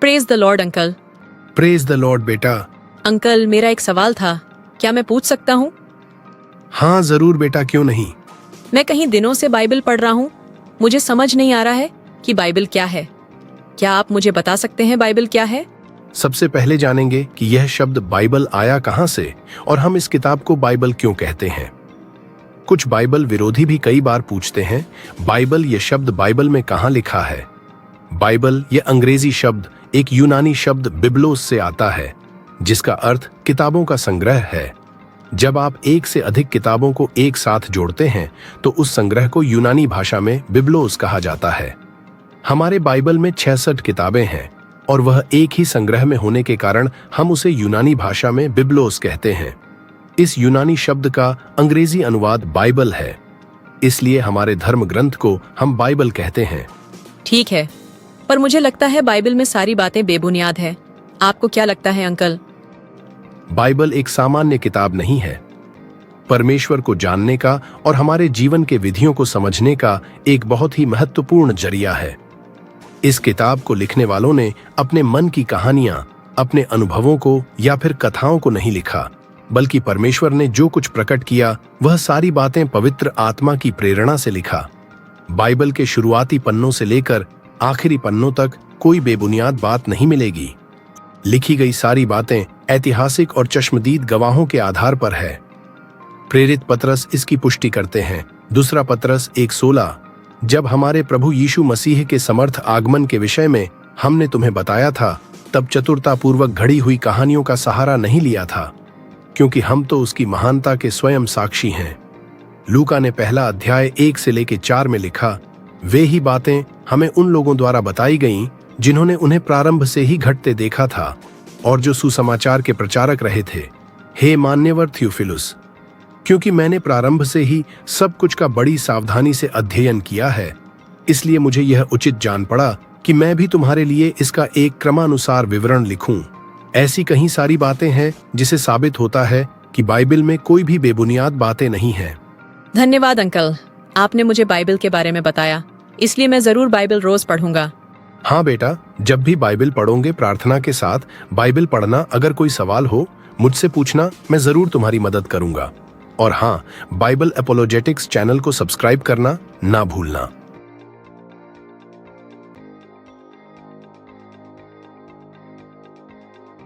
Praise the Lord uncle. Praise the Lord बेटा। Uncle, मेरा एक सवाल था, क्या मैं पूछ सकता हूँ? हाँ जरूर बेटा, क्यों नहीं। मैं कहीं दिनों से बाइबल पढ़ रहा हूँ, मुझे समझ नहीं आ रहा है कि बाइबल क्या है। क्या आप मुझे बता सकते हैं बाइबल क्या है? सबसे पहले जानेंगे कि यह शब्द बाइबल आया कहां से और हम इस किताब को बाइबल क्यों कहते हैं। कुछ बाइबल विरोधी भी कई बार पूछते हैं, बाइबल यह शब्द बाइबल में कहां लिखा है। बाइबल यह अंग्रेजी शब्द एक यूनानी शब्द बिब्लोस से आता है, जिसका अर्थ किताबों का संग्रह है। जब आप एक से अधिक किताबों को एक साथ जोड़ते हैं तो उस संग्रह को यूनानी भाषा में बिब्लोस कहा जाता है। हमारे बाइबल में 66 किताबें हैं और वह एक ही संग्रह में होने के कारण हम उसे यूनानी भाषा में बिब्लोस कहते हैं। इस यूनानी शब्द का अंग्रेजी अनुवाद बाइबल है, इसलिए हमारे धर्म ग्रंथ को हम बाइबल कहते हैं। ठीक है, पर मुझे लगता है बाइबल में सारी बातें बेबुनियाद है। आपको क्या लगता है अंकल? बाइबल एक सामान्य किताब नहीं है। परमेश्वर को जानने का और हमारे जीवन के विधियों को समझने का एक बहुत ही महत्वपूर्ण जरिया है। इस किताब को लिखने वालों ने अपने मन की कहानियां, अपने अनुभवों को या फिर कथाओं को नहीं लिखा, बल्कि परमेश्वर ने जो कुछ प्रकट किया वह सारी बातें पवित्र आत्मा की प्रेरणा से लिखा। बाइबल के शुरुआती पन्नों से लेकर आखिरी पन्नों तक कोई बेबुनियाद बात नहीं मिलेगी। लिखी गई सारी बातें ऐतिहासिक और चश्मदीद गवाहों के आधार पर है। प्रेरित पतरस इसकी पुष्टि करते हैं। दूसरा पतरस 1:16, जब हमारे प्रभु यीशु मसीह के समर्थ आगमन के विषय में हमने तुम्हें बताया था, तब चतुरतापूर्वक घड़ी हुई कहानियों का सहारा नहीं लिया था, क्योंकि हम तो उसकी महानता के स्वयं साक्षी हैं। लूका ने पहला अध्याय 1 से लेकर 4 में लिखा, वे ही बातें हमें उन लोगों द्वारा बताई गईं जिन्होंने उन्हें प्रारंभ से ही घटते देखा था और जो सुसमाचार के प्रचारक रहे थे। हे मान्यवर थियोफिलुस, क्योंकि मैंने प्रारंभ से ही सब कुछ का बड़ी सावधानी से अध्ययन किया है, इसलिए मुझे यह उचित जान पड़ा कि मैं भी तुम्हारे लिए इसका एक क्रमानुसार विवरण लिखूं। ऐसी कहीं सारी बातें हैं जिसे साबित होता है कि बाइबल में कोई भी बेबुनियाद बातें नहीं हैं। धन्यवाद अंकल, आपने मुझे बाइबल के बारे में बताया, इसलिए मैं जरूर बाइबल रोज पढ़ूंगा। हाँ बेटा, जब भी बाइबल पढ़ोगे प्रार्थना के साथ बाइबल पढ़ना। अगर कोई सवाल हो मुझसे पूछना, मैं जरूर तुम्हारी मदद करूंगा। और हाँ, बाइबल एपोलोजेटिक्स चैनल को सब्सक्राइब करना ना भूलना।